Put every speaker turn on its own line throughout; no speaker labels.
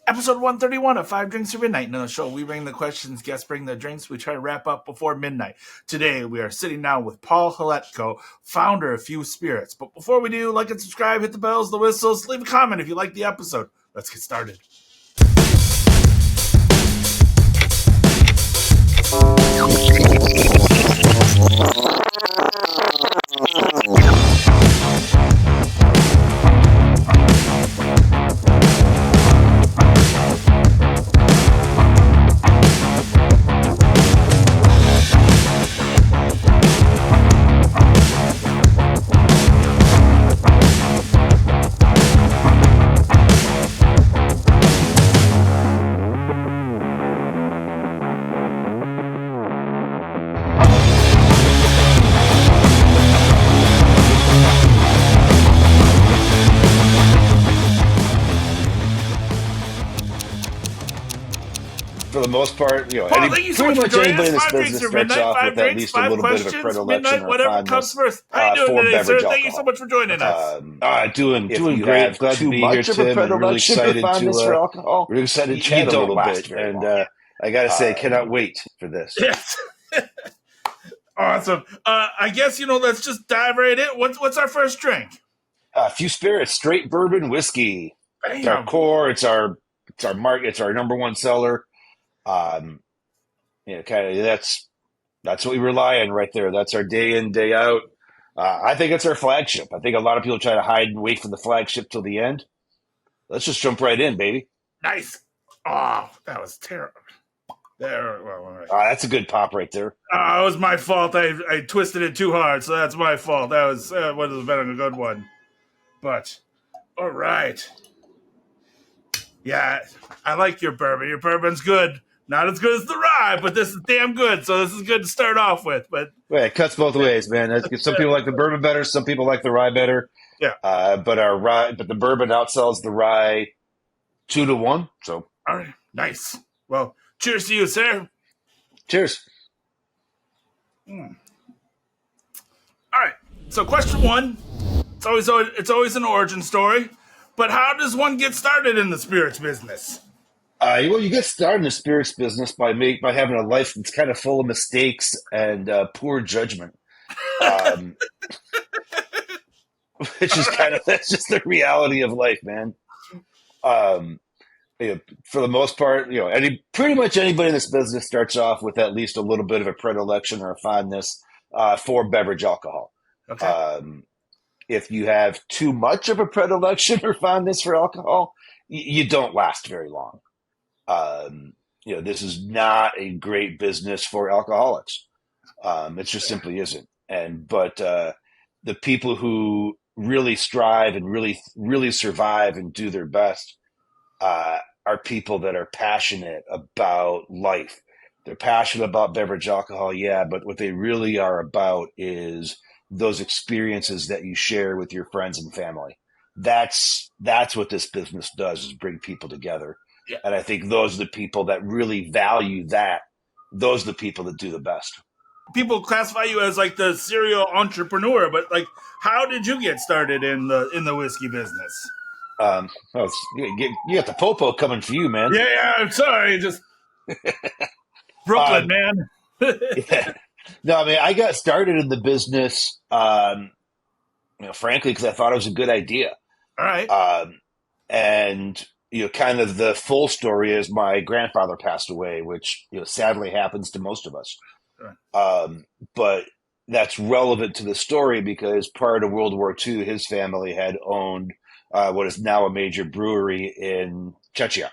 Episode 131 of Five Drinks Every Night. In the show, we bring the questions, guests bring the drinks. We try to wrap up before midnight. Today, we are sitting down with Paul Hletko, founder of Few Spirits. But before we do, like and subscribe, hit the bells, the whistles, leave a comment if you like the episode. Let's get started.
For the most part,
Paul, thank you so much for joining us. Five drinks for midnight, five drinks, five questions, midnight, whatever comes first. How you doing today, sir? Thank you so much for joining us.
Doing great. Glad to be here, Tim. I'm really excited to really excited to chat a little bit, and I got to say, I cannot wait for this.
Yes. Awesome. I guess let's just dive right in. What's our first drink?
Few Spirits, straight bourbon whiskey.
Bam.
It's our core. It's our market. It's our number one seller. Kind of that's what we rely on right there. That's our day in, day out. I think it's our flagship. I think a lot of people try to hide and wait for the flagship till the end. Let's just jump right in, baby.
Nice. Oh, that was terrible. There. Well, all right.
That's a good pop right there.
It was my fault. I twisted it too hard, so that's my fault. That was would have been a good one. But all right. Yeah, I like your bourbon. Your bourbon's good. Not as good as the rye, but this is damn good. So this is good to start off with. But
yeah, it cuts both ways, man. Some people like the bourbon better. Some people like the rye better.
Yeah.
But the bourbon outsells the rye 2-1. So
all right, nice. Well, cheers to you, sir.
Cheers.
All right. So question one. It's always an origin story. But how does one get started in the spirits business?
Well, you get started in the spirits business by having a life that's kind of full of mistakes and poor judgment, which is that's just the reality of life, man. For the most part, pretty much anybody in this business starts off with at least a little bit of a predilection or a fondness for beverage alcohol.
Okay.
If you have too much of a predilection or fondness for alcohol, you don't last very long. This is not a great business for alcoholics. It just simply isn't. But the people who really strive and really, really survive and do their best are people that are passionate about life. They're passionate about beverage alcohol, yeah, but what they really are about is those experiences that you share with your friends and family. That's what this business does, is bring people together.
Yeah.
And I think those are the people that really value that. Those are the people that do the best.
People classify you as like the serial entrepreneur, but like, how did you get started in the whiskey business?
You got the popo coming for you, man.
Yeah, I'm sorry, just Brooklyn, man.
Yeah. No, I mean, I got started in the business, frankly, because I thought it was a good idea.
All right.
And kind of the full story is my grandfather passed away, which sadly happens to most of us.
Sure.
But that's relevant to the story because prior to World War II, his family had owned what is now a major brewery in Czechia.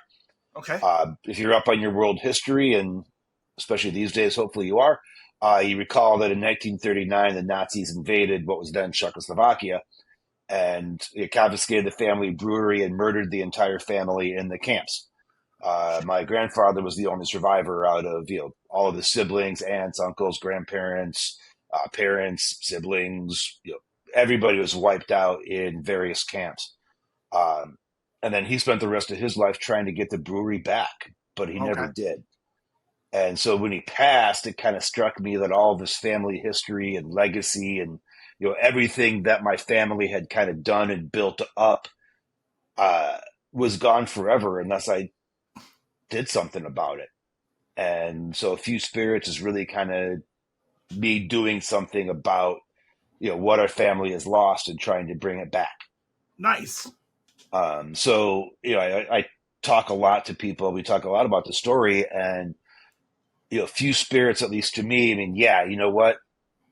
Okay.
If you're up on your world history, and especially these days, hopefully you are, you recall that in 1939, the Nazis invaded what was then Czechoslovakia, and it confiscated the family brewery and murdered the entire family in the camps. My grandfather was the only survivor out of all of his siblings, aunts, uncles, grandparents, parents, siblings. Everybody was wiped out in various camps. And then he spent the rest of his life trying to get the brewery back, but he never did. And so when he passed, it kind of struck me that all of his family history and legacy and, you know, everything that my family had kind of done and built up was gone forever unless I did something about it. And so A Few Spirits is really kind of me doing something about, what our family has lost and trying to bring it back.
Nice.
So, I talk a lot to people. We talk a lot about the story, and, Few Spirits, at least to me, I mean, yeah, you know what?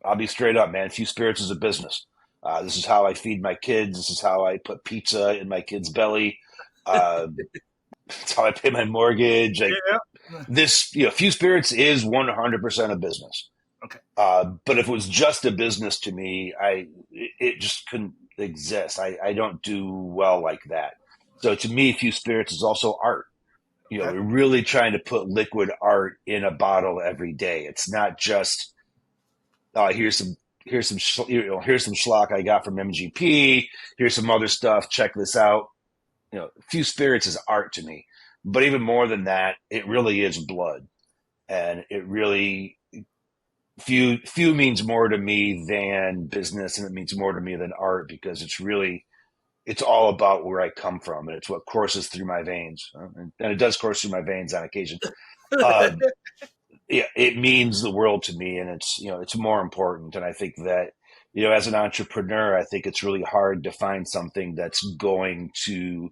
I'll be straight up, man. Few Spirits is a business. This is how I feed my kids. This is how I put pizza in my kid's belly. Uh, it's how I pay my mortgage. Like
Yeah.
this, Few Spirits is 100% a business.
Okay.
But if it was just a business to me, it just couldn't exist. I don't do well like that. So to me, Few Spirits is also art.
Okay.
We're really trying to put liquid art in a bottle every day. It's not just here's some schlock I got from MGP. Here's some other stuff. Check this out. Few Spirits is art to me. But even more than that, it really is blood, and it really few means more to me than business, and it means more to me than art, because it's all about where I come from, and it's what courses through my veins, and it does course through my veins on occasion. Uh, yeah, it means the world to me, and it's more important. And I think that as an entrepreneur, I think it's really hard to find something that's going to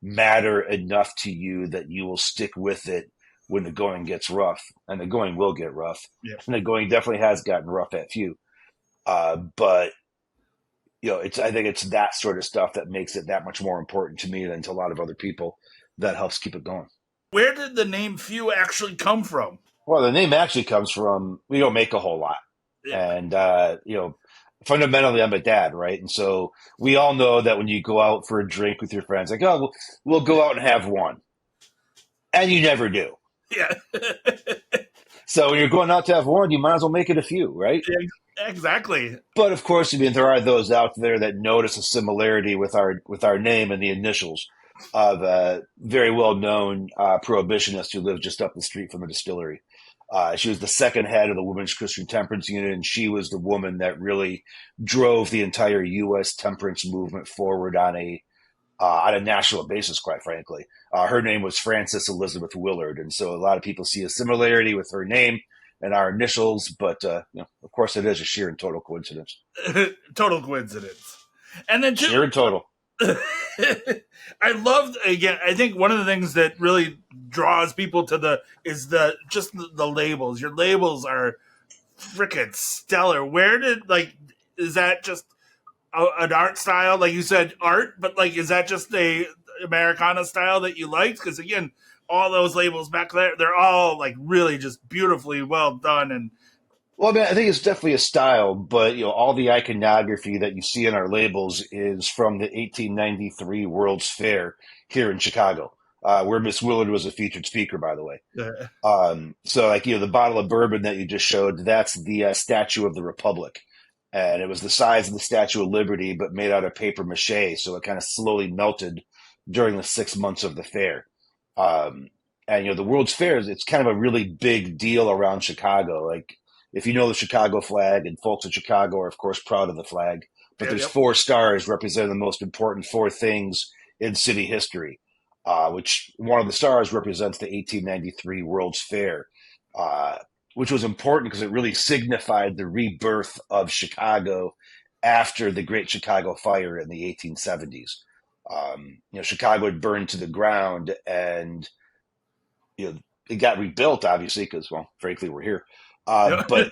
matter enough to you that you will stick with it when the going gets rough, and the going will get rough.
Yeah.
And the going definitely has gotten rough at Few. But I think it's that sort of stuff that makes it that much more important to me than to a lot of other people, that helps keep it going.
Where did the name Few actually come from?
Well, the name actually comes from, we don't make a whole lot.
Yeah.
And, fundamentally, I'm a dad, right? And so we all know that when you go out for a drink with your friends, like, oh, we'll go out and have one. And you never do.
Yeah.
So when you're going out to have one, you might as well make it a few, right?
Yeah, exactly.
But of course, I mean, there are those out there that notice a similarity with our name and the initials of a very well-known prohibitionist who lived just up the street from the distillery. She was the second head of the Women's Christian Temperance Unit, and she was the woman that really drove the entire U.S. temperance movement forward on a national basis, quite frankly. Her name was Frances Elizabeth Willard, and so a lot of people see a similarity with her name and our initials, but of course, it is a sheer and total coincidence.
Total coincidence. And then
sheer and total.
I loved, again, I think one of the things that really draws people to the labels. Your labels are freaking stellar. Is that just an art style? Like you said, art, but is that just a Americana style that you liked? Because again, all those labels back there, they're all really just beautifully well done. And
well, I mean, I think it's definitely a style, but all the iconography that you see in our labels is from the 1893 World's Fair here in Chicago, where Miss Willard was a featured speaker, by the way. So the bottle of bourbon that you just showed, that's the Statue of the Republic. And it was the size of the Statue of Liberty, but made out of paper mache. So it kind of slowly melted during the 6 months of the fair. And the World's Fair, it's kind of a really big deal around Chicago. If you know the Chicago flag, and folks in Chicago are, of course, proud of the flag, but there's 4 stars representing the most important 4 things in city history, which one of the stars represents the 1893 World's Fair, which was important because it really signified the rebirth of Chicago after the Great Chicago Fire in the 1870s. Chicago had burned to the ground, and it got rebuilt, obviously, because, well, frankly, we're here. But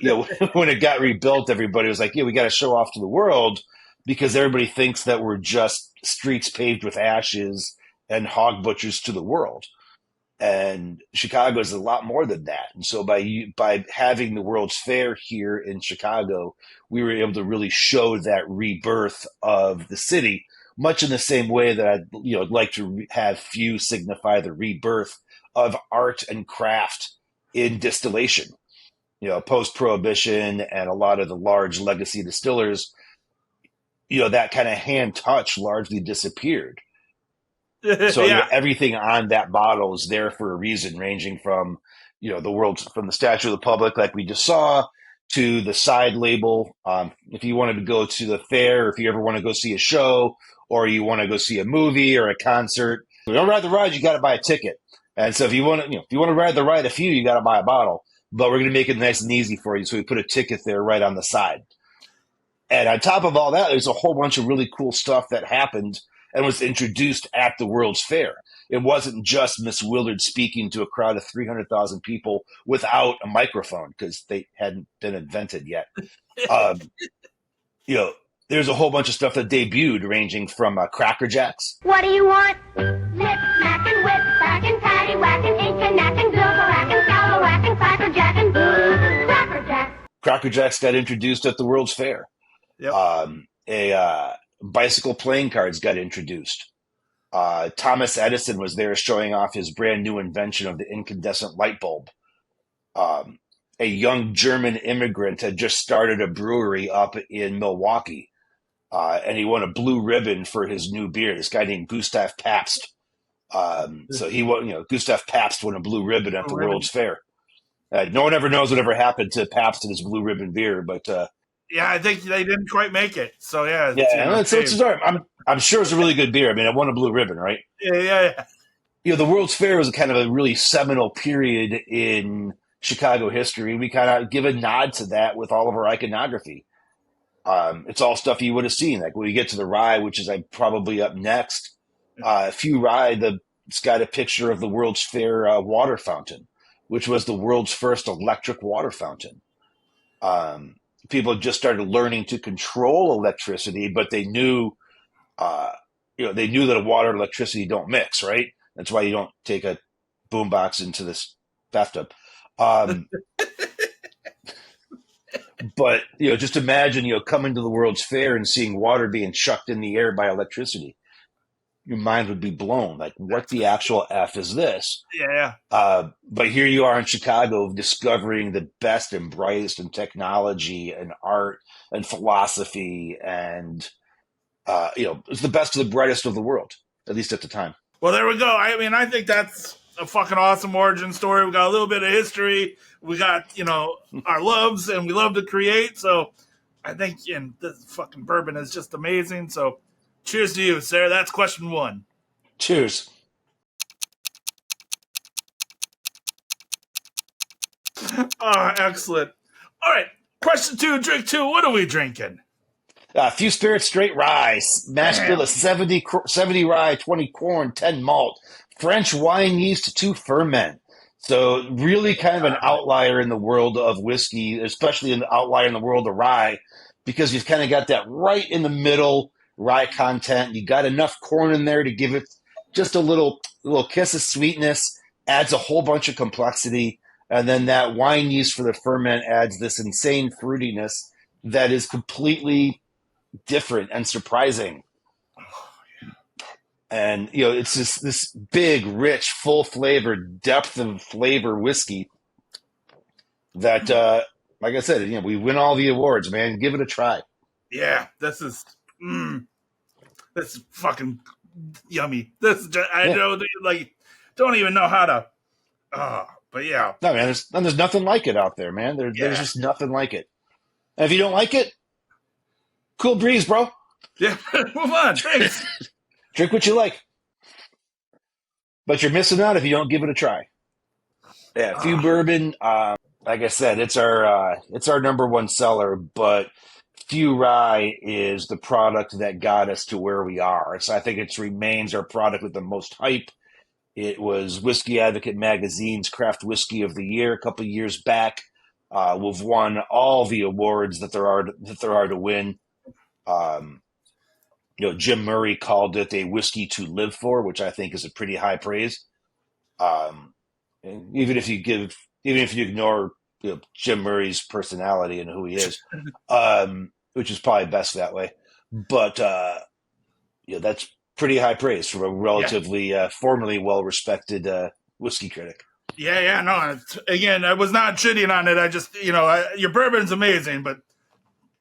when it got rebuilt, everybody was like, we got to show off to the world, because everybody thinks that we're just streets paved with ashes and hog butchers to the world. And Chicago is a lot more than that. And so by having the World's Fair here in Chicago, we were able to really show that rebirth of the city, much in the same way that I'd like to have Few signify the rebirth of art and craft in distillation. Post-Prohibition and a lot of the large legacy distillers, that kind of hand touch largely disappeared. So everything on that bottle is there for a reason, ranging from, from the Statue of the Republic, like we just saw, to the side label. If you wanted to go to the fair, if you ever want to go see a show, or you want to go see a movie or a concert, you don't ride the ride, you got to buy a ticket. And so if you want to ride the ride a few, you got to buy a bottle. But we're going to make it nice and easy for you. So we put a ticket there right on the side. And on top of all that, there's a whole bunch of really cool stuff that happened and was introduced at the World's Fair. It wasn't just Miss Willard speaking to a crowd of 300,000 people without a microphone because they hadn't been invented yet. There's a whole bunch of stuff that debuted, ranging from Cracker Jacks.
What do you want? Nip, smackin', whip, smackin', patty, whackin', inkin', knackin', gilberackin', scalawackin', Cracker Jackin', Cracker Jack.
Cracker Jacks got introduced at the World's Fair.
Yep.
Bicycle playing cards got introduced. Thomas Edison was there showing off his brand new invention of the incandescent light bulb. A young German immigrant had just started a brewery up in Milwaukee, and he won a blue ribbon for his new beer. This guy named Gustav Pabst. Gustav Pabst won a blue ribbon at the World's Fair. No one ever knows whatever happened to Pabst and his blue ribbon beer, but
yeah, I think they didn't quite make it. So yeah,
I'm sure it's a really good beer. I mean, it won a blue ribbon, right?
Yeah.
The World's Fair was kind of a really seminal period in Chicago history. We kind of give a nod to that with all of our iconography. It's all stuff you would have seen. Like when we get to the rye, which is probably up next, a few rye, it's got a picture of the World's Fair water fountain, which was the world's first electric water fountain. People just started learning to control electricity, but they knew, that water and electricity don't mix, right? That's why you don't take a boombox into this bathtub. But, just imagine, coming to the World's Fair and seeing water being chucked in the air by electricity. Your mind would be blown. Like, what the actual F is this?
Yeah.
But here you are in Chicago discovering the best and brightest in technology and art and philosophy. And, it's the best of the brightest of the world, at least at the time.
Well, there we go. I mean, I think that's a fucking awesome origin story. We got a little bit of history. We got, our loves, and we love to create. So I think this fucking bourbon is just amazing. So cheers to you, Sarah. That's question 1.
Cheers.
Excellent. All right. Question 2, drink 2. What are we drinking?
Few Spirits Straight Rye, mash bill of 70 rye, 20 corn, 10 malt, French wine yeast, 2 ferment. So really kind of an outlier in the world of whiskey, especially an outlier in the world of rye, because you've kind of got that right in the middle rye content. You got enough corn in there to give it just a little kiss of sweetness, adds a whole bunch of complexity. And then that wine yeast for the ferment adds this insane fruitiness that is completely different and surprising. And, it's this big, rich, full flavored depth of flavor whiskey that, like I said, we win all the awards, man. Give it a try.
Yeah, this is fucking yummy. I don't even know how to, but yeah.
No, man, there's nothing like it out there, man. There's just nothing like it. And if you don't like it, cool breeze, bro.
Yeah, move on. Drinks.
Drink what you like. But you're missing out if you don't give it a try. Yeah, Few Bourbon, like I said, it's our number one seller, but Few Rye is the product that got us to where we are. So I think it remains our product with the most hype. It was Whiskey Advocate Magazine's Craft Whiskey of the Year a couple of years back. We've won all the awards that there are to win. Jim Murray called it a whiskey to live for, which I think is a pretty high praise. Even if you ignore Jim Murray's personality and who he is, which is probably best that way. But that's pretty high praise from a relatively formerly well-respected whiskey critic.
Yeah, no. Again, I was not shitting on it. I just, your bourbon's amazing, but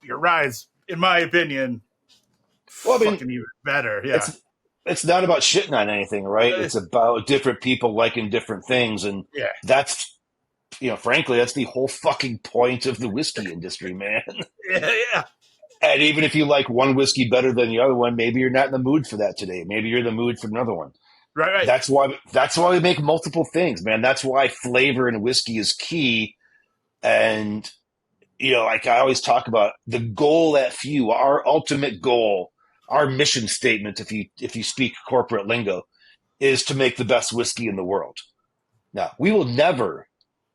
your rye's, in my opinion, fucking even better. Yeah.
It's not about shitting on anything, right? It's about different people liking different things. And that's, frankly, that's the whole fucking point of the whiskey industry, man.
Yeah.
And even if you like one whiskey better than the other one, maybe you're not in the mood for that today. Maybe you're in the mood for another one.
Right.
That's why we make multiple things, man. That's why flavor in whiskey is key. And like I always talk about, the goal at Few, our ultimate goal, our mission statement, if you speak corporate lingo, is to make the best whiskey in the world. Now, we will never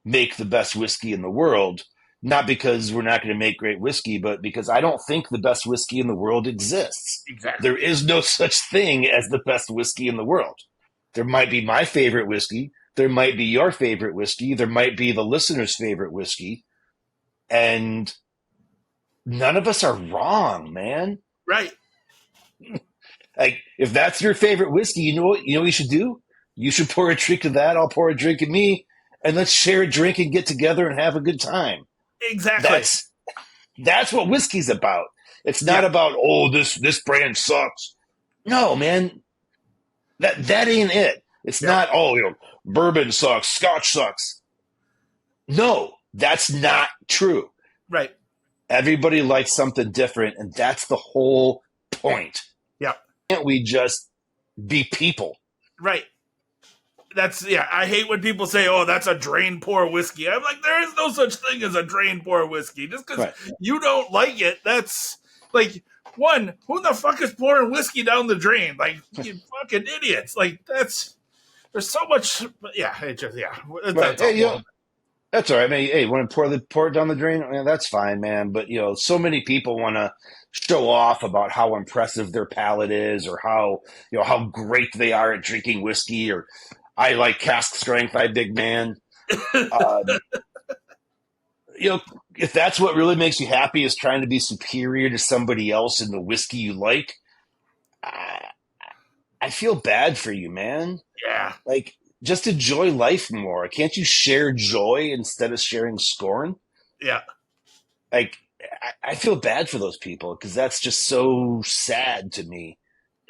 make the best whiskey in the world, not because we're not going to make great whiskey, but because I don't think the best whiskey in the world exists.
Exactly.
There is no such thing as the best whiskey in the world. There might be my favorite whiskey. There might be your favorite whiskey. There might be the listener's favorite whiskey. And none of us are wrong, man.
Right.
Like, if that's your favorite whiskey, you know what you should do? You should pour a drink of that. I'll pour a drink of me, and let's share a drink and get together and have a good time.
Exactly.
That's what whiskey's about. It's not about, this brand sucks. No, man. That ain't it. It's not, bourbon sucks, scotch sucks. No, that's not true.
Right.
Everybody likes something different, and that's the whole point.
Yeah.
Can't we just be people?
Right. I hate when people say, that's a drain pour whiskey. I'm like, there is no such thing as a drain pour whiskey. Just because you don't like it, that's like, one, who the fuck is pouring whiskey down the drain? Like, you fucking idiots. Like, there's so much, That's
hey, that's all right, man. Hey, want to pour it down the drain? Man, that's fine, man. But so many people want to show off about how impressive their palate is, or how great they are at drinking whiskey, or I like cask strength, I big man. If that's what really makes you happy, is trying to be superior to somebody else in the whiskey you like, I feel bad for you, man.
Yeah.
Like, just enjoy life more. Can't you share joy instead of sharing scorn?
Yeah.
Like, I feel bad for those people, because that's just so sad to me.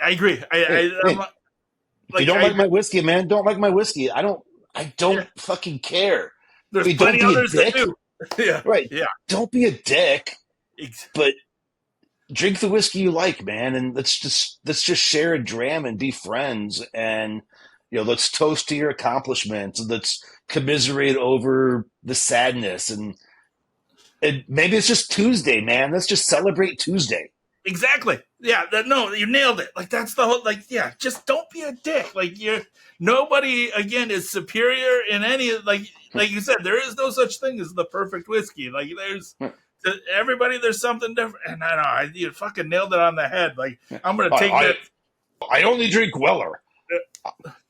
I agree.
If you don't like my whiskey, man, don't like my whiskey. I don't fucking care.
There's plenty others that do.
Yeah. Right. Yeah. Don't be a dick, but drink the whiskey you like, man, and let's just share a dram and be friends, and let's toast to your accomplishments, and let's commiserate over the sadness, and maybe it's just Tuesday, man. Let's just celebrate Tuesday.
Exactly. Yeah. No, you nailed it. Like, that's the whole. Like, yeah. Just don't be a dick. Like, nobody again is superior in any. Like you said, there is no such thing as the perfect whiskey. Like, there's everybody. There's something different. And I know you fucking nailed it on the head. Like, I'm gonna take that.
I only drink Weller.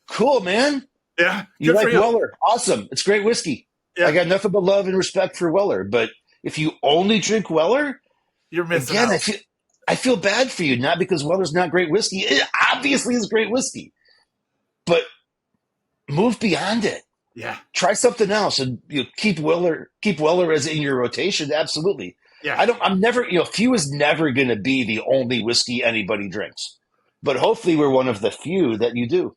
Cool, man.
Yeah.
You like Weller? Awesome. It's great whiskey.
Yeah.
I got nothing but love and respect for Weller. But if you only drink Weller,
you're missing out.
I feel bad for you, not because Weller's not great whiskey. It obviously is great whiskey, but move beyond it.
Yeah.
Try something else, and keep Weller as in your rotation. Absolutely.
Yeah.
I'm never, Few is never going to be the only whiskey anybody drinks, but hopefully we're one of the few that you do.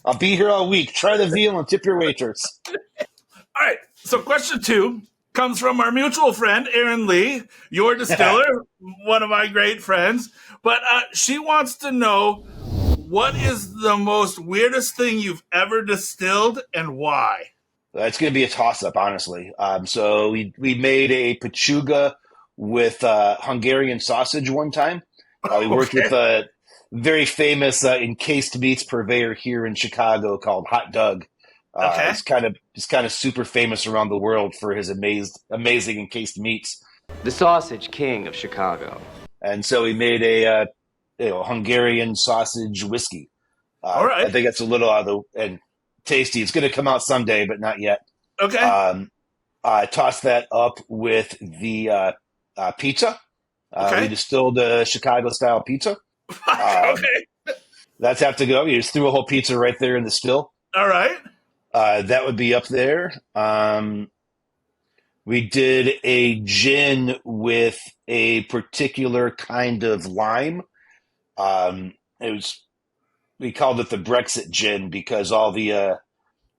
I'll be here all week. Try the veal and tip your waitress.
All right. So question 2 comes from our mutual friend, Erin Lee, your distiller, one of my great friends. But she wants to know, what is the most weirdest thing you've ever distilled and why?
It's going to be a toss-up, honestly. So we made a pechuga with Hungarian sausage one time. We worked with a very famous encased meats purveyor here in Chicago called Hot Doug. He's kind of super famous around the world for his amazing encased meats.
The sausage king of Chicago.
And so we made a Hungarian sausage whiskey.
All right.
I think that's a little and tasty. It's going to come out someday, but not yet.
Okay.
I tossed that up with the pizza. We distilled a Chicago style pizza.
Okay.
That's have to go. You just threw a whole pizza right there in the still.
All right.
That would be up there. We did a gin with a particular kind of lime. We called it the Brexit gin because all the other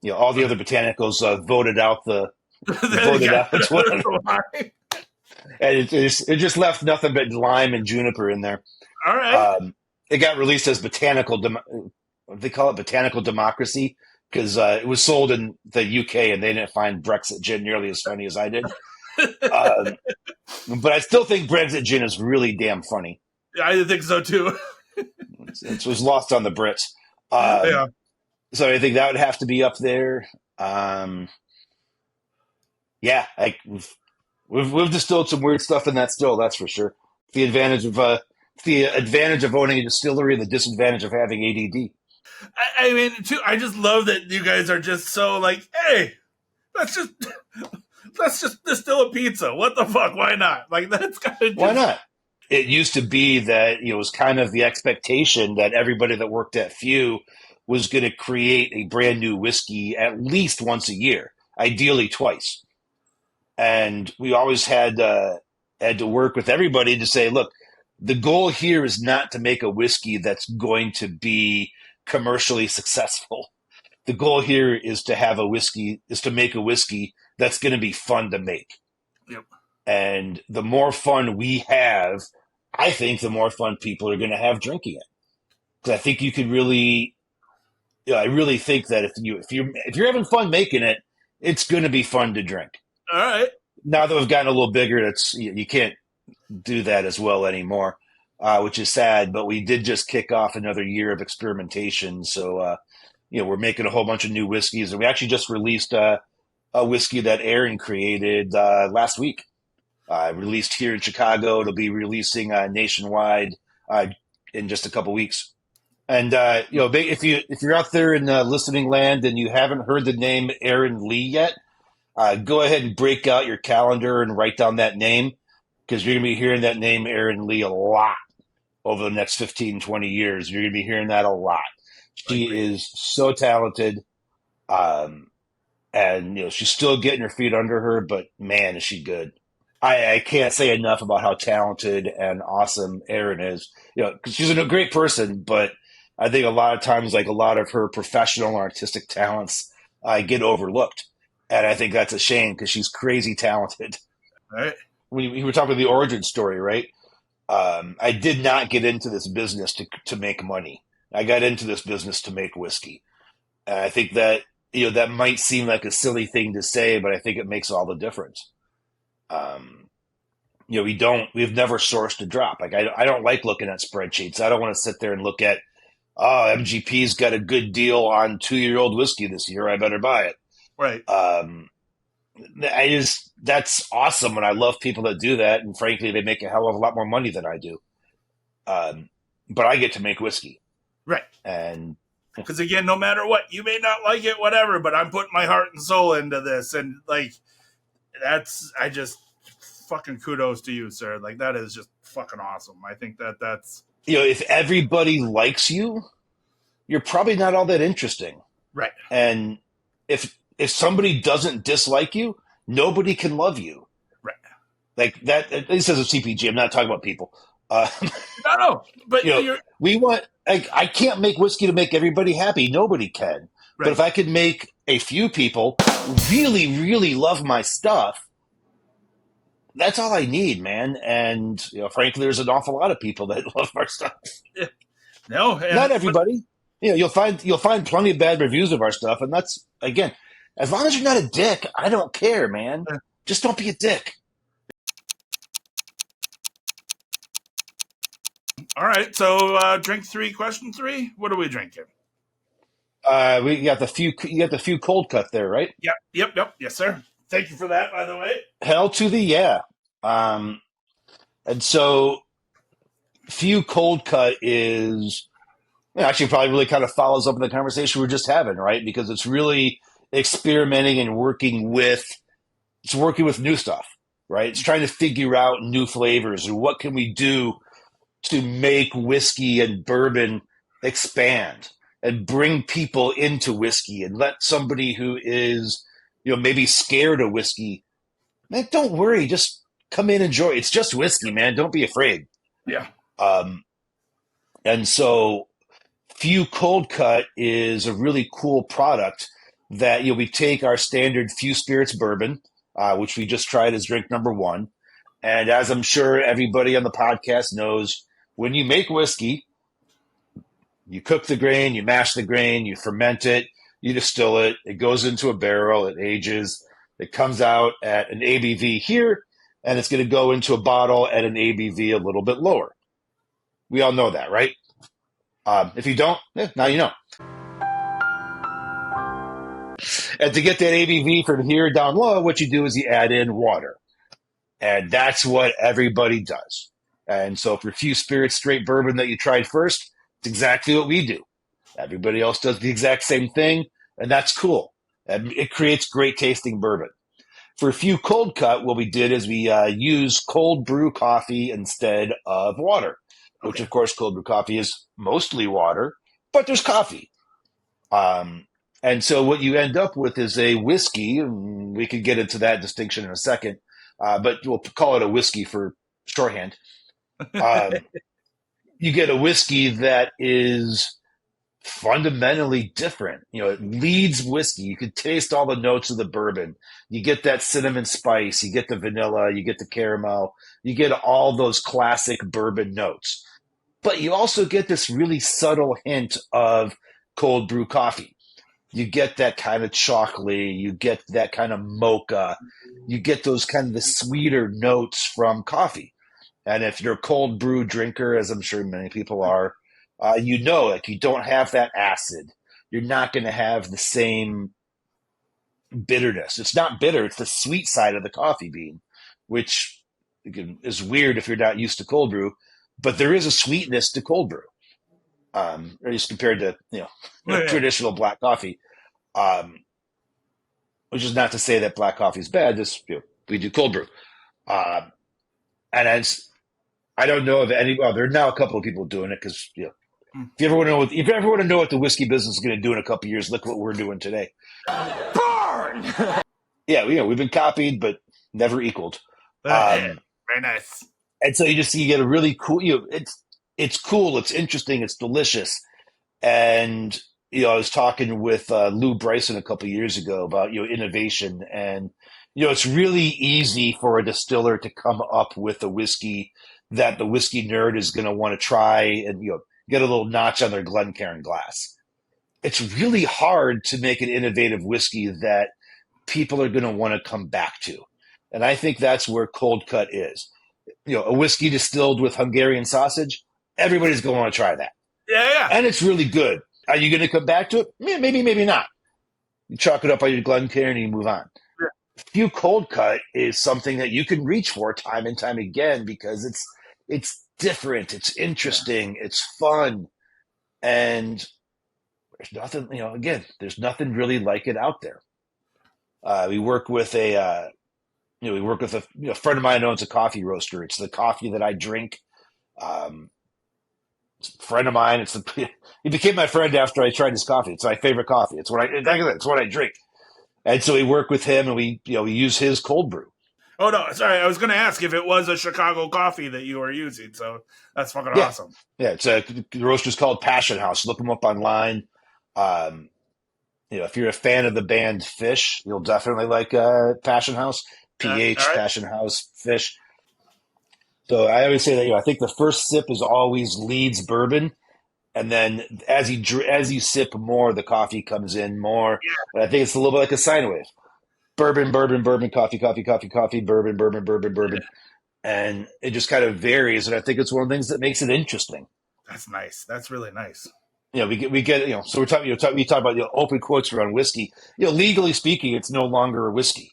botanicals voted out which one. And it just left nothing but lime and juniper in there.
All right.
it got released as they call it botanical democracy because it was sold in the UK and they didn't find Brexit gin nearly as funny as I did. But I still think Brexit gin is really damn funny.
Yeah, I think so too.
It was lost on the Brits.
Yeah.
So I think that would have to be up there. Yeah, we've distilled some weird stuff in that still, that's for sure. The advantage of owning a distillery, the disadvantage of having ADD.
I mean, too, I just love that you guys are just so like, hey, let's just distill a pizza. What the fuck? Why not? Like that's kind of
Why not? It used to be that it was kind of the expectation that everybody that worked at Few was going to create a brand new whiskey at least once a year, ideally twice. And we always had to work with everybody to say, look, the goal here is not to make a whiskey that's going to be commercially successful. The goal here is to make a whiskey that's going to be fun to make.
Yep.
And the more fun we have, I think the more fun people are going to have drinking it. Because I think you could really, I really think that if you're having fun making it, it's going to be fun to drink.
All right.
Now that we've gotten a little bigger, you can't do that as well anymore, which is sad. But we did just kick off another year of experimentation. So, we're making a whole bunch of new whiskeys, and we actually just released a whiskey that Aaron created last week. Released here in Chicago. It'll be releasing nationwide in just a couple weeks. And if you're out there in listening land and you haven't heard the name Aaron Lee yet, go ahead and break out your calendar and write down that name because you're going to be hearing that name Aaron Lee a lot over the next 15, 20 years. You're going to be hearing that a lot. She is so talented. And she's still getting her feet under her, but man, is she good. I can't say enough about how talented and awesome Erin is. Because she's a great person, but I think a lot of times, like a lot of her professional and artistic talents, get overlooked, and I think that's a shame because she's crazy talented.
Right.
We were talking about the origin story, right? I did not get into this business to make money. I got into this business to make whiskey, and I think that that might seem like a silly thing to say, but I think it makes all the difference. We've never sourced a drop. Like I don't like looking at spreadsheets. I don't want to sit there and look at, MGP's got a good deal on 2-year-old whiskey this year. I better buy it.
Right.
That's awesome. And I love people that do that. And frankly, they make a hell of a lot more money than I do. But I get to make whiskey.
Right.
And
because again, no matter what, you may not like it, whatever, but I'm putting my heart and soul into this. And like, I just fucking kudos to you, sir. Like that is just fucking awesome. I think that's,
if everybody likes you, you're probably not all that interesting.
Right. And
if somebody doesn't dislike you, nobody can love you.
Right.
Like that, at least as a CPG, I'm not talking about people.
No, but
we want, I can't make whiskey to make everybody happy. Nobody can. Right. But if I could make a few people really, really love my stuff, that's all I need, man. And frankly, there's an awful lot of people that love our stuff.
Yeah. No,
not everybody. You'll find plenty of bad reviews of our stuff, and that's, again, as long as you're not a dick, I don't care, man. Just don't be a dick.
All right, so drink 3, question 3. What are we drinking?
We got the few cold cut there, right?
Yep. Yes, sir. Thank you for that, by the way.
Hell to the yeah. And so few cold cut is actually probably really kind of follows up in the conversation we were just having, right? Because it's really experimenting and working with new stuff, right? It's trying to figure out new flavors and what can we do to make whiskey and bourbon expand and bring people into whiskey and let somebody who is, maybe scared of whiskey, man, don't worry, just come in and enjoy. It's just whiskey, man. Don't be afraid.
Yeah.
And so Few Cold Cut is a really cool product that we take our standard Few Spirits bourbon, which we just tried as drink number 1. And as I'm sure everybody on the podcast knows, when you make whiskey, You cook the grain, you mash the grain, you ferment it, you distill it. It goes into a barrel, it ages, it comes out at an ABV here, and it's going to go into a bottle at an ABV a little bit lower. We all know that, right? If you don't, now you know. And to get that ABV from here down low, what you do is you add in water. And that's what everybody does. And so for Few Spirits straight bourbon that you tried first, it's exactly what we do. Everybody else does the exact same thing, and that's cool. And it creates great tasting bourbon. For a Few cold cut, what we did is we use cold brew coffee instead of water, which of course cold brew coffee is mostly water, but there's coffee. And so what you end up with is a whiskey, and we could get into that distinction in a second, but we'll call it a whiskey for shorthand. You get a whiskey that is fundamentally different. It leads whiskey. You can taste all the notes of the bourbon. You get that cinnamon spice, you get the vanilla, you get the caramel, you get all those classic bourbon notes. But you also get this really subtle hint of cold brew coffee. You get that kind of chocolate, you get that kind of mocha, you get those kind of the sweeter notes from coffee. And if you're a cold brew drinker, as I'm sure many people are, like you don't have that acid. You're not going to have the same bitterness. It's not bitter. It's the sweet side of the coffee bean, which is weird if you're not used to cold brew, but there is a sweetness to cold brew. At least compared to traditional black coffee, which is not to say that black coffee is bad. We do cold brew, and as I don't know of any. Well, there are now a couple of people doing it because if you ever want to know what the whiskey business is going to do in a couple of years, look what we're doing today. Burn. Yeah, we've been copied but never equaled.
Very nice.
And so you get a really cool. It's cool. It's interesting. It's delicious. And, I was talking with Lou Bryson a couple of years ago about, innovation. And, it's really easy for a distiller to come up with a whiskey that the whiskey nerd is going to want to try and, get a little notch on their Glencairn glass. It's really hard to make an innovative whiskey that people are going to want to come back to. And I think that's where cold cut is. A whiskey distilled with Hungarian sausage. Everybody's going to want to try that.
Yeah.
And it's really good. Are you going to come back to it? Maybe, maybe not. You chalk it up on your Glencairn and you move on.
Yeah.
Few cold cut is something that you can reach for time and time again because it's different, it's interesting, it's fun, and there's nothing, there's nothing really like it out there. We work with a friend of mine who owns a coffee roaster. It's the coffee that I drink. It's a friend of mine. He became my friend after I tried his coffee. It's my favorite coffee. It's what I drink. And so we work with him, and we use his cold brew.
Oh no, sorry. I was going to ask if it was a Chicago coffee that you were using. So that's fucking awesome.
Yeah, the roaster's called Passion House. Look them up online. If you're a fan of the band Fish, you'll definitely like Passion House. PH, right. Passion House, Fish. So I always say that I think the first sip is always leads bourbon, and then as you sip more, the coffee comes in more. Yeah. And I think it's a little bit like a sine wave: bourbon, bourbon, bourbon, coffee, coffee, coffee, coffee, bourbon, bourbon, bourbon, bourbon, and it just kind of varies. And I think it's one of the things that makes it interesting.
That's nice. That's really nice.
We get So we're talking. We talk about open quotes around whiskey. Legally speaking, it's no longer a whiskey.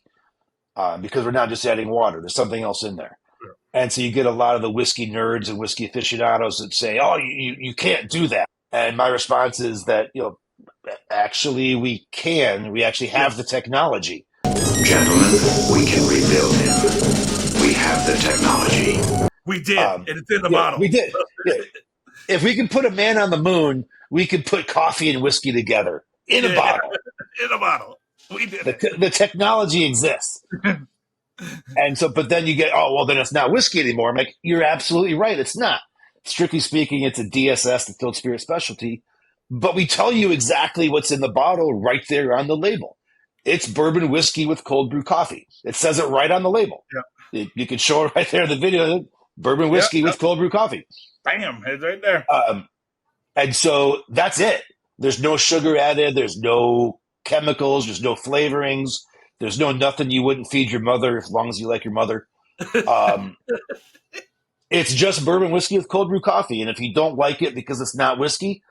Because we're not just adding water. There's something else in there. Sure. And so you get a lot of the whiskey nerds and whiskey aficionados that say, oh, you can't do that. And my response is that, actually we can. We actually have the technology.
Gentlemen, we can rebuild him. We have the technology.
We did. And it's in the bottle.
We did. Yeah. If we can put a man on the moon, we can put coffee and whiskey together in a bottle.
In a bottle. We did
the technology exists. And so, but then you get, then it's not whiskey anymore. I'm like, you're absolutely right. It's not. Strictly speaking, it's a DSS, Distilled Spirit Specialty, but we tell you exactly what's in the bottle right there on the label. It's bourbon whiskey with cold brew coffee. It says it right on the label. Yeah. You can show it right there in the video. Bourbon whiskey with cold brew coffee.
Bam, it's right there.
And so that's it. There's no sugar added. There's no chemicals. There's no flavorings. There's no nothing you wouldn't feed your mother as long as you like your mother. It's just bourbon whiskey with cold brew coffee. And if you don't like it because it's not whiskey,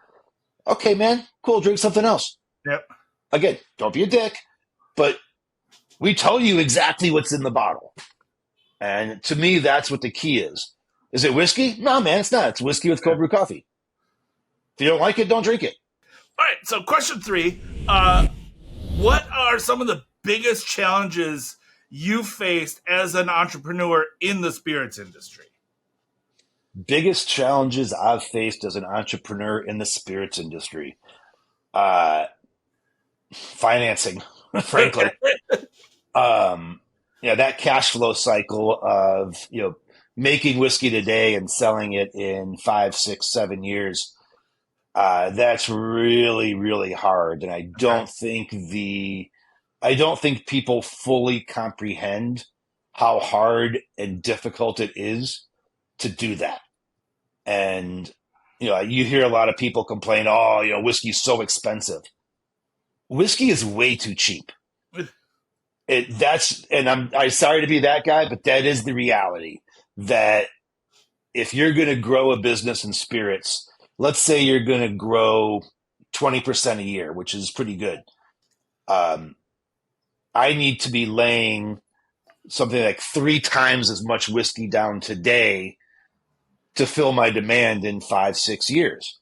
okay, man, cool, drink something else.
Yep.
Again, don't be a dick, but we tell you exactly what's in the bottle. And to me, that's what the key is. Is it whiskey? No, man, it's not. It's whiskey with cold brew coffee. If you don't like it, don't drink it.
All right, so question 3. What are some of the biggest challenges you faced as an entrepreneur in the spirits industry?
Biggest challenges I've faced as an entrepreneur in the spirits industry. Financing, frankly. That cash flow cycle of, making whiskey today and selling it in 5, 6, 7 years. That's really, really hard. And I don't think people fully comprehend how hard and difficult it is to do that. And, you hear a lot of people complain, whiskey's so expensive. Whiskey is way too cheap. I'm sorry to be that guy, but that is the reality. That if you're going to grow a business in spirits, let's say you're going to grow 20% a year, which is pretty good. I need to be laying something like 3 times as much whiskey down today to fill my demand in 5, 6 years.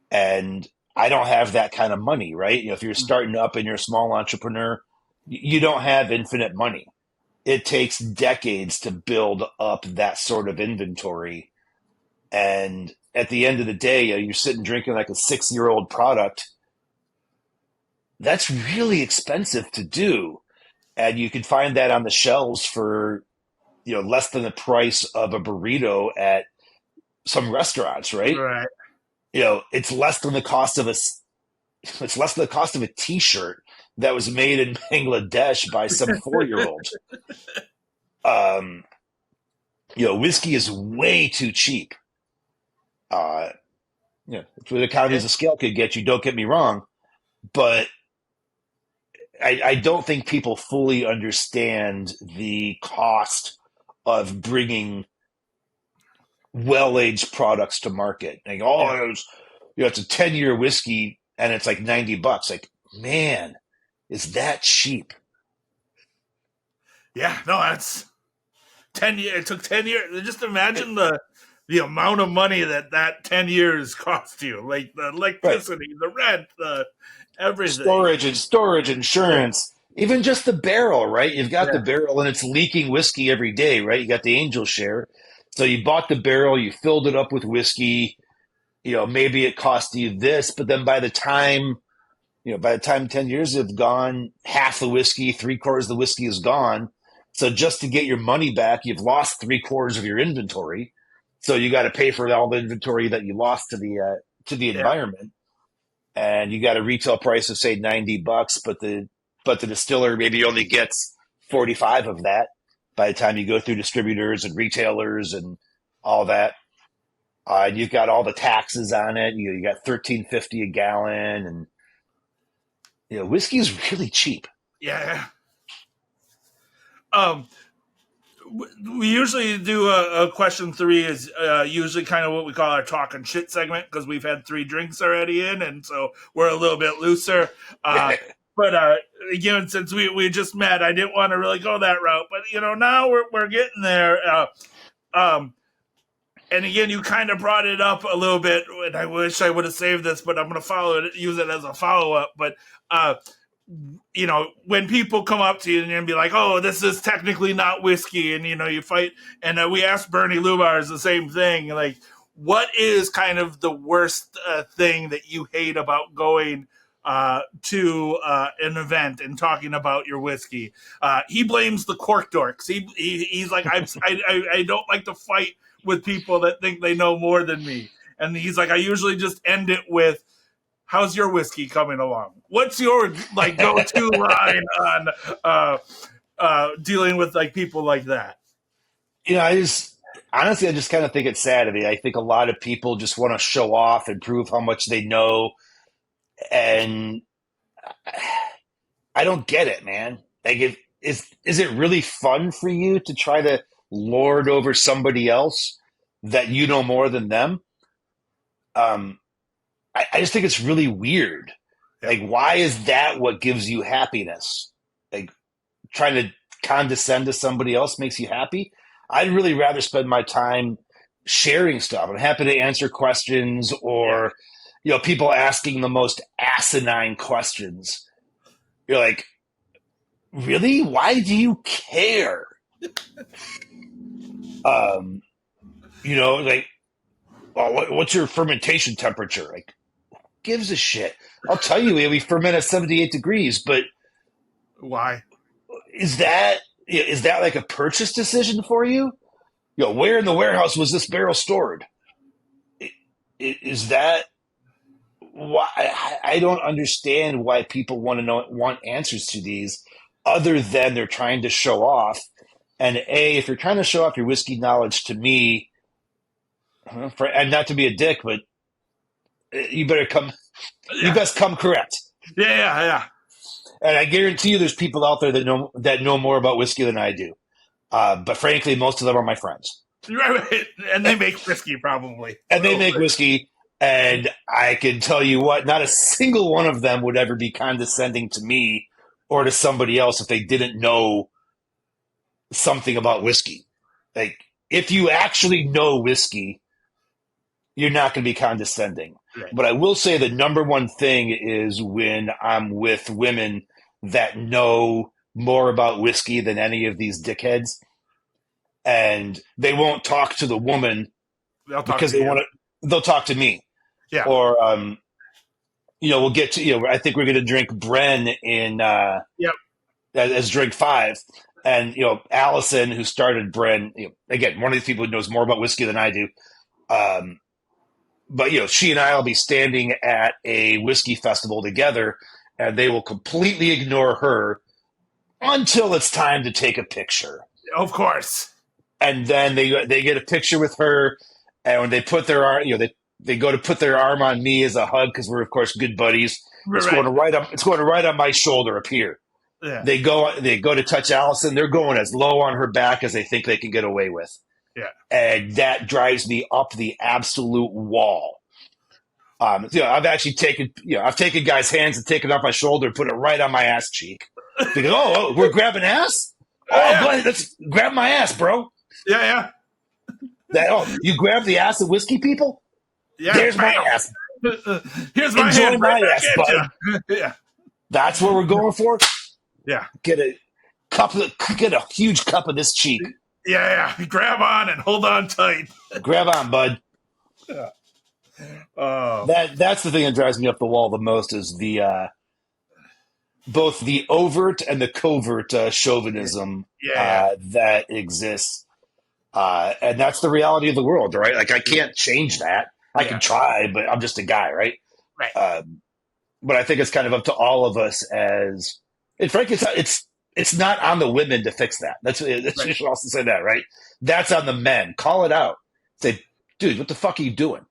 And I don't have that kind of money, right? If you're starting up and you're a small entrepreneur, you don't have infinite money. It takes decades to build up that sort of inventory. And at the end of the day, you're sitting drinking like a 6-year-old product. That's really expensive to do. And you can find that on the shelves for, less than the price of a burrito at some restaurants, right?
Right.
It's less than the cost of a T-shirt that was made in Bangladesh by some 4-year-old. Whiskey is way too cheap. It's what economies of scale could get you. Don't get me wrong, but I don't think people fully understand the cost of bringing well-aged products to market. Like, it's a 10-year whiskey and it's like $90. Like, man, is that cheap?
Yeah, no, that's 10 years. It took 10 years. Just imagine the amount of money that 10 years cost you. Like the electricity, the rent, the everything.
Storage, insurance, even just the barrel, right? You've got the barrel and it's leaking whiskey every day, right? You got the angel share. So you bought the barrel, you filled it up with whiskey, maybe it cost you this, but then by the time 10 years have gone, half the whiskey, 3/4 of the whiskey is gone. So just to get your money back, you've lost 3/4 of your inventory. So you got to pay for all the inventory that you lost to the environment. And you got a retail price of say $90, but the distiller maybe only gets 45 of that by the time you go through distributors and retailers and all that. You've got all the taxes on it. You got $13.50 a gallon, and whiskey is really cheap.
Yeah. We usually do a question 3 is usually kind of what we call our talking shit segment because we've had 3 drinks already in, and so we're a little bit looser. But again, since we just met, I didn't want to really go that route. But now we're getting there. And again, you kind of brought it up a little bit, and I wish I would have saved this, but I'm going to use it as a follow up. But when people come up to you and be like, "Oh, this is technically not whiskey," and you fight, and we asked Bernie Lubars the same thing, like, what is kind of the worst thing that you hate about going to an event and talking about your whiskey? He blames the cork dorks. He's like, I don't like to fight with people that think they know more than me. And he's like, I usually just end it with, how's your whiskey coming along? What's your go-to line on dealing with people like that?
I just honestly, I just kind of think it's sad. I mean, I think a lot of people just want to show off and prove how much they know, and I don't get it, man. Like, is it really fun for you to try to lord over somebody else that you know more than them? Um, I just think it's really weird.
Yeah.
Like, why is that what gives you happiness? Like, trying to condescend to somebody else makes you happy? I'd really rather spend my time sharing stuff. I'm happy to answer questions or, people asking the most asinine questions. You're like, really? Why do you care? Like, what's your fermentation temperature? Like, who gives a shit? I'll tell you, we ferment at 78 degrees, but
Why?
is that like a purchase decision for you? Where in the warehouse was this barrel stored? Is that why? I don't understand why people want answers to these, other than they're trying to show off. And if you're trying to show off your whiskey knowledge to me, and not to be a dick, but you better come.
Yeah.
You best come correct.
Yeah.
And I guarantee you, there's people out there that know more about whiskey than I do. But frankly, most of them are my friends.
Right. And they make whiskey, probably.
And they make whiskey, and I can tell you what, not a single one of them would ever be condescending to me or to somebody else if they didn't know something about whiskey. Like, if you actually know whiskey, you're not going to be condescending.
Right.
But I will say the number one thing is when I'm with women that know more about whiskey than any of these dickheads, and they won't talk to the woman because they'll talk to me.
Yeah.
Or, we'll get to, I think we're going to drink Bren in, as drink 5. And, Allison, who started Bren, again, one of these people who knows more about whiskey than I do. But, she and I will be standing at a whiskey festival together, and they will completely ignore her until it's time to take a picture.
Of course.
And then they get a picture with her, and when they put their arm, they go to put their arm on me as a hug because we're of course good buddies. It's going right on my shoulder up here.
Yeah.
They go to touch Allison. They're going as low on her back as they think they can get away with.
Yeah.
And that drives me up the absolute wall. I've actually taken guys' hands and taken it off my shoulder and put it right on my ass cheek. Because, we're grabbing ass? Go ahead, let's grab my ass, bro.
Yeah.
You grab the ass of whiskey people?
Yeah.
There's my ass.
Here's my
Enjoy
hand.
my
Right
ass, bud.
Yeah.
That's what we're going for?
Yeah.
Get a huge cup of this cheek.
Yeah. Grab on and hold on tight.
Grab on, bud.
Yeah.
That's the thing that drives me up the wall the most is the both the overt and the covert chauvinism that exists. And that's the reality of the world, right? Like, I can't change that. I can try, but I'm just a guy, right?
Right.
But I think it's kind of up to all of us and frankly, it's not on the women to fix that. You should also say that, right? That's on the men. Call it out. Say, dude, what the fuck are you doing?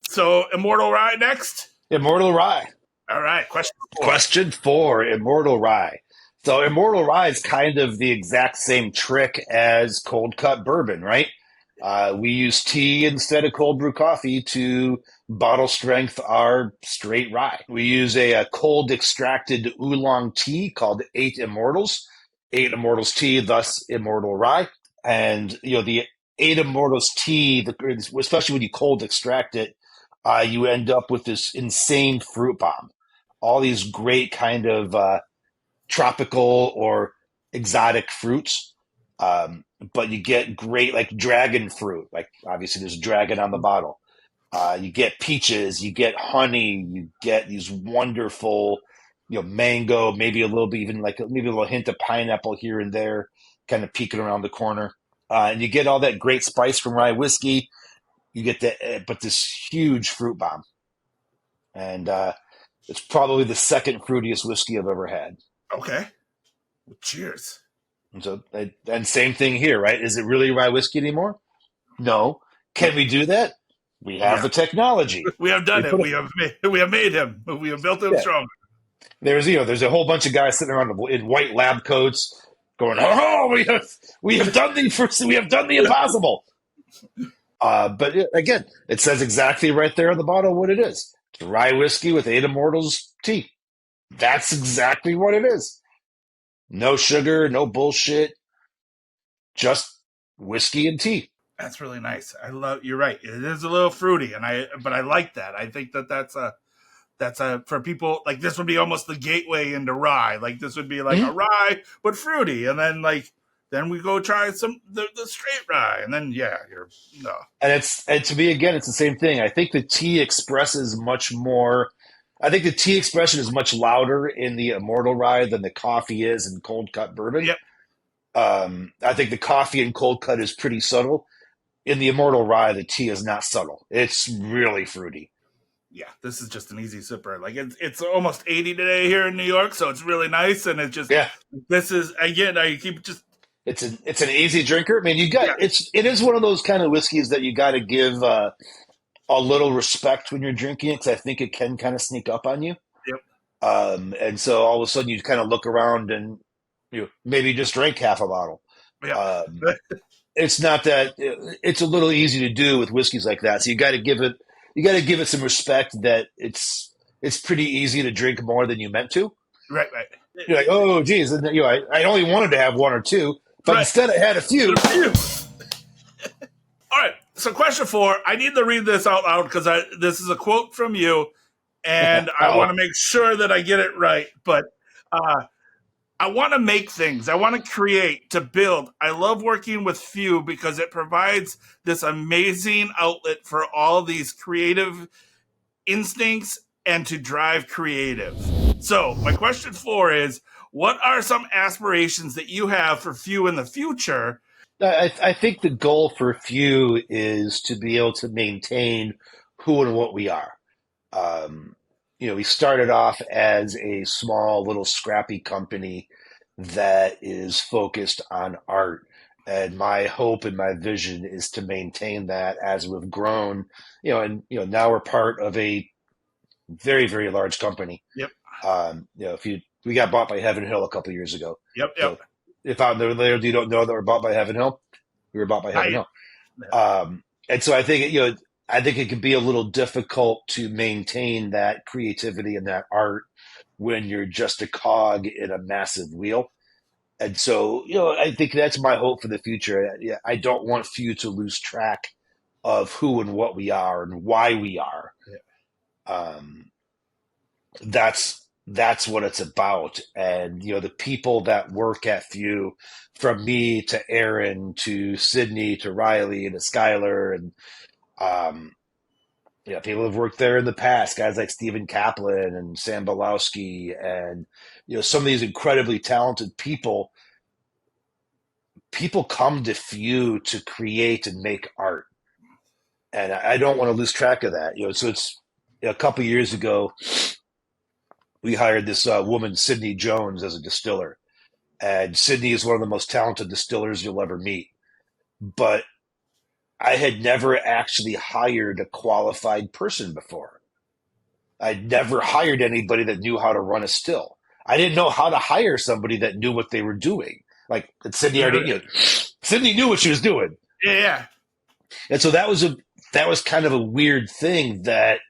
So, Immortal Rye next?
Immortal Rye.
All right.
Question 4, Immortal Rye. So Immortal Rye is kind of the exact same trick as cold cut bourbon, right? We use tea instead of cold brew coffee to bottle strength our straight rye. We use a cold extracted oolong tea called 8 Immortals. 8 Immortals tea, thus Immortal Rye. And, the 8 Immortals tea, especially when you cold extract it, you end up with this insane fruit bomb. All these great kind of tropical or exotic fruits. But you get great, like, dragon fruit. Like, obviously there's a dragon on the bottle. You get peaches, you get honey, you get these wonderful, mango, maybe a little bit, even like maybe a little hint of pineapple here and there, kind of peeking around the corner. And you get all that great spice from rye whiskey. You get but this huge fruit bomb. And it's probably the second fruitiest whiskey I've ever had.
Okay. Cheers.
And so, and same thing here, right? Is it really rye whiskey anymore? No. Can we do that? We have the technology.
We have done it. We have made him. We have built him stronger.
There's a whole bunch of guys sitting around in white lab coats going, "Oh, we have done the impossible." But again, it says exactly right there on the bottle what it is. It's rye whiskey with 8 Immortals tea. That's exactly what it is. No sugar, no bullshit, just whiskey and tea.
That's really nice. You're right. It is a little fruity, but I like that. I think that's for people, like, this would be almost the gateway into rye. Like, this would be like a rye, but fruity. And then then we go try the straight rye. And then,
And to me, again, it's the same thing. I think the tea expresses much more. I think the tea expression is much louder in the Immortal Rye than the coffee is in cold cut bourbon.
Yep.
I think the coffee in cold cut is pretty subtle. In the Immortal Rye, the tea is not subtle. It's really fruity.
Yeah, this is just an easy sipper. Like, it's almost 80 today here in New York, so it's really nice. And it's just, this is, again, I keep just.
It's an easy drinker. I mean, it is one of those kind of whiskeys that you got to give a little respect when you're drinking it, because I think it can kind of sneak up on you.
Yep.
And so all of a sudden you kind of look around and maybe just drink half a bottle.
Yeah.
It's not that it's a little easy to do with whiskeys like that. So you got to give it some respect that it's pretty easy to drink more than you meant to.
Right.
You're like, oh, geez, and I only wanted to have 1 or 2, but instead I had a few.
All right. So question 4, I need to read this out loud because this is a quote from you, and I want to make sure that I get it right. But I want to make things. I want to create, to build. I love working with few because it provides this amazing outlet for all these creative instincts and to drive creative. So my question 4 is, what are some aspirations that you have for few in the future?
I think the goal for few is to be able to maintain who and what we are. We started off as a small little scrappy company that is focused on art. And my hope and my vision is to maintain that as we've grown, now we're part of a very, very large company.
Yep.
We got bought by Heaven Hill a couple of years ago.
Yep.
So if out there you don't know that we're bought by Heaven Hill, we were bought by Heaven Hill. And so I think it can be a little difficult to maintain that creativity and that art when you're just a cog in a massive wheel. And so, I think that's my hope for the future. I don't want few to lose track of who and what we are and why we are. Yeah. That's what it's about. And, the people that work at Few, from me to Aaron to Sydney to Riley and to Skylar, and, people have worked there in the past, guys like Stephen Kaplan and Sam Balowski, and, some of these incredibly talented people come to Few to create and make art. And I don't want to lose track of that. So it's a couple of years ago, we hired this woman, Sydney Jones, as a distiller. And Sydney is one of the most talented distillers you'll ever meet. But I had never actually hired a qualified person before. I'd never hired anybody that knew how to run a still. I didn't know how to hire somebody that knew what they were doing. Like Sydney Sydney knew what she was doing.
Yeah.
And so that was kind of a weird thing, that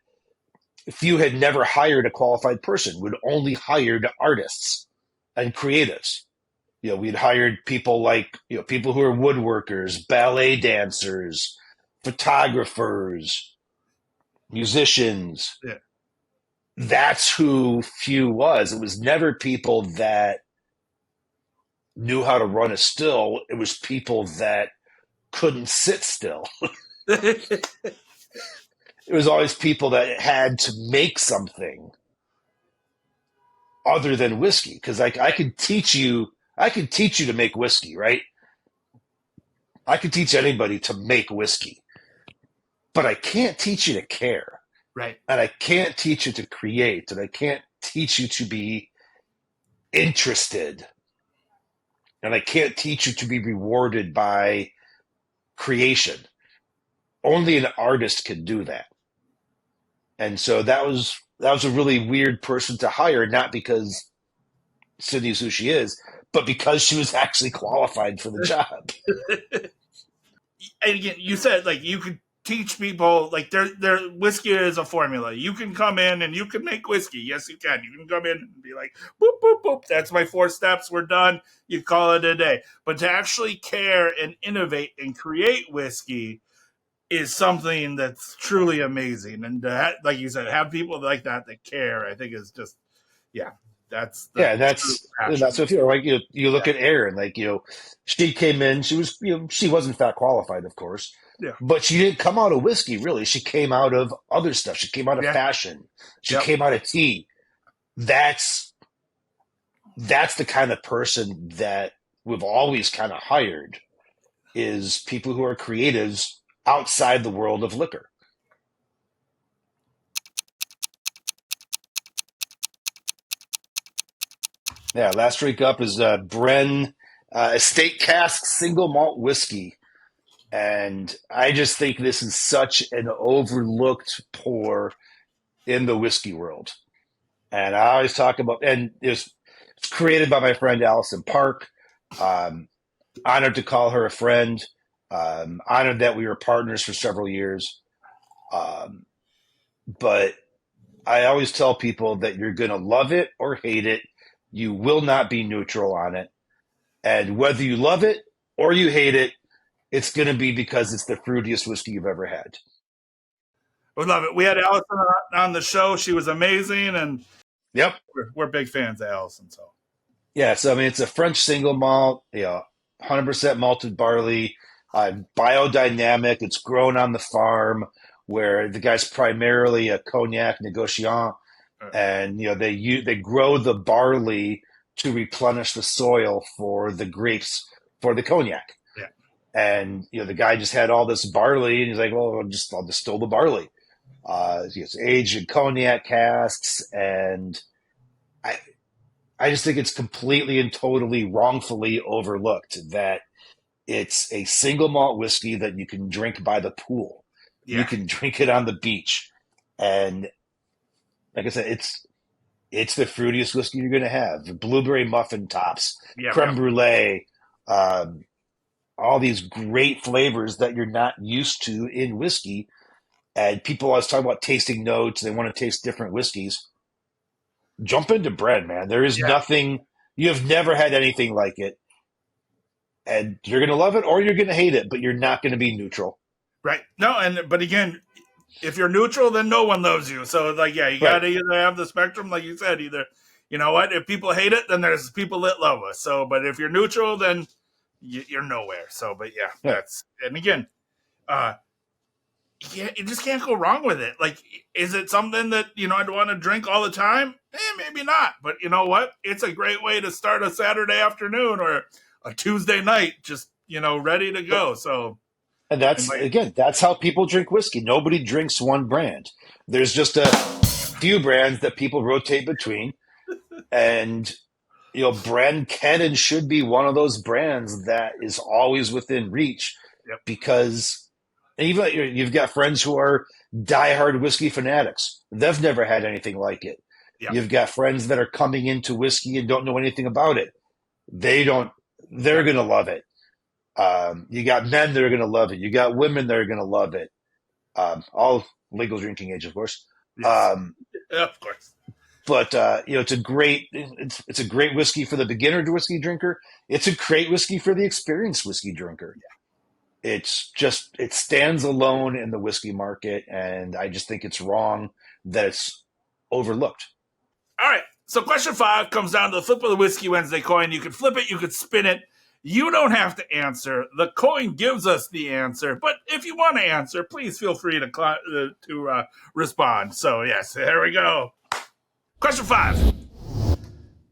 Few had never hired a qualified person. We'd only hired artists and creatives. We'd hired people like, people who are woodworkers, ballet dancers, photographers, musicians.
Yeah.
That's who Few was. It was never people that knew how to run a still. It was people that couldn't sit still. It was always people that had to make something other than whiskey. Because I could teach you to make whiskey, right? I could teach anybody to make whiskey, but I can't teach you to care.
Right.
And I can't teach you to create, and I can't teach you to be interested and I can't teach you to be rewarded by creation. Only an artist can do that. And so that was a really weird person to hire, not because Sydney's who she is, but because she was actually qualified for the job.
And again, you said like you could teach people like their whiskey is a formula. You can come in and you can make whiskey. Yes, you can. You can come in and be like, boop, boop, boop. That's my 4 steps. We're done. You call it a day. But to actually care and innovate and create whiskey is something that's truly amazing. And like you said, have people like that care, I think is just, that's
that's what you're like. You look at Erin, like, she came in, she was, she wasn't that qualified, of course.
Yeah.
But she didn't come out of whiskey, really. She came out of other stuff. She came out of fashion. She came out of tea. That's the kind of person that we've always kind of hired, is people who are creatives outside the world of liquor. Yeah, last drink up is Bren Estate Cask Single Malt Whiskey. And I just think this is such an overlooked pour in the whiskey world. And I always talk about, and it's created by my friend Allison Park. Honored to call her a friend. Honored that we were partners for several years. But I always tell people that you're going to love it or hate it. You will not be neutral on it. And whether you love it or you hate it, it's going to be because it's the fruitiest whiskey you've ever had.
We love it. We had Allison on the show. She was amazing. And
yep,
we're big fans of Allison. So
I mean, it's a French single malt, 100% malted barley, biodynamic. It's grown on the farm where the guy's primarily a cognac negociant. And they grow the barley to replenish the soil for the grapes for the cognac.
Yeah.
And the guy just had all this barley, and he's like, "Well, I'll distill the barley." It's aged in cognac casks, and I just think it's completely and totally wrongfully overlooked that it's a single malt whiskey that you can drink by the pool. Yeah. You can drink it on the beach, and like I said, it's the fruitiest whiskey you're going to have. The blueberry muffin tops, creme brulee, all these great flavors that you're not used to in whiskey. And people always talk about tasting notes. They want to taste different whiskeys. Jump into Bren, man. There is nothing. You have never had anything like it. And you're going to love it or you're going to hate it, but you're not going to be neutral.
Right. No, but again, if you're neutral, then no one loves you. So, you got to either have the spectrum, like you said, either, if people hate it, then there's people that love us. So, but if you're neutral, then you're nowhere. So, but and again, you just can't go wrong with it. Like, is it something that, I'd want to drink all the time? Maybe not. But you know what? It's a great way to start a Saturday afternoon or a Tuesday night, just, ready to go. So,
and that's how people drink whiskey. Nobody drinks one brand. There's just a few brands that people rotate between. And, Bren can and should be one of those brands that is always within reach because even you've got friends who are diehard whiskey fanatics. They've never had anything like it. Yep. You've got friends that are coming into whiskey and don't know anything about it. They're going to love it. You got men that are going to love it. You got women that are going to love it. All legal drinking age, of course.
Yes. Of course.
But it's a great whiskey for the beginner whiskey drinker. It's a great whiskey for the experienced whiskey drinker. Yeah. It stands alone in the whiskey market, and I just think it's wrong that it's overlooked.
All right. So question 5 comes down to the flip of the Whiskey Wednesday coin. You could flip it, you could spin it. You don't have to answer. The coin gives us the answer. But if you want to answer, please feel free to respond. So, yes, there we go. Question 5.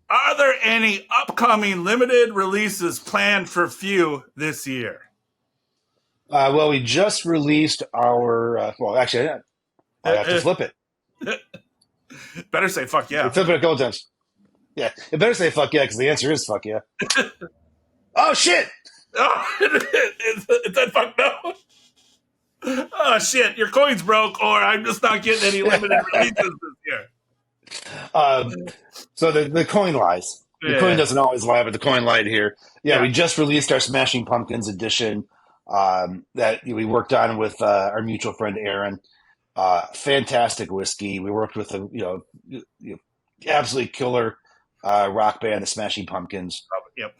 Are there any upcoming limited releases planned for Few this year?
Well, we just released our actually, I have to flip it.
Better say fuck yeah.
Flip it a couple times. Yeah, it better say fuck yeah because the answer is fuck yeah. Oh shit!
Oh, it said fuck no. Oh shit, your coin's broke, or I'm just not getting any limited releases this year.
So the coin lies. The coin
Yeah.
doesn't always lie, but the coin lied here. Yeah,
Yeah.
we just released our Smashing Pumpkins edition that we worked on with our mutual friend Aaron. Fantastic whiskey. We worked with a absolutely killer rock band, the Smashing Pumpkins.
Yep.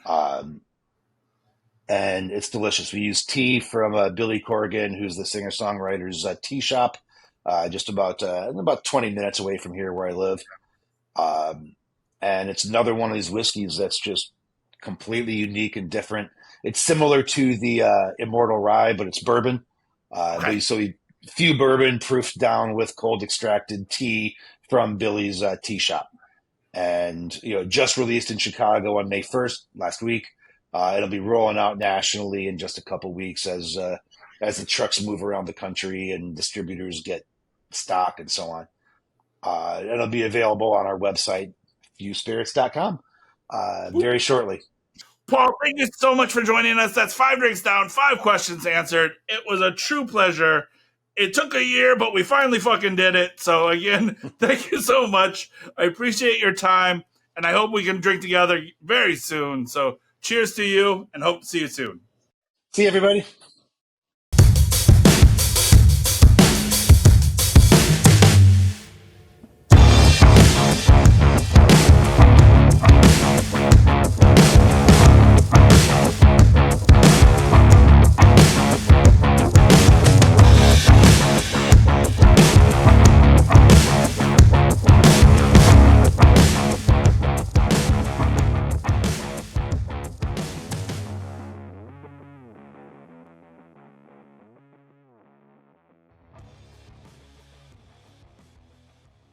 And it's delicious. We use tea from Billy Corrigan, who's the singer-songwriter's tea shop, just about 20 minutes away from here where I live. And it's another one of these whiskeys that's just completely unique and different. It's similar to the Immortal Rye, but it's bourbon.
Okay.
So we few bourbon proofed down with cold extracted tea from Billy's tea shop. And, just released in Chicago on May 1st, last week. It'll be rolling out nationally in just a couple weeks as the trucks move around the country and distributors get stock and so on. It'll be available on our website, fewspirits.com, very shortly.
Paul, thank you so much for joining us. That's 5 drinks down, 5 questions answered. It was a true pleasure. It took a year, but we finally fucking did it. So again, thank you so much. I appreciate your time, and I hope we can drink together very soon. So cheers to you, and hope to see you soon.
See you, everybody.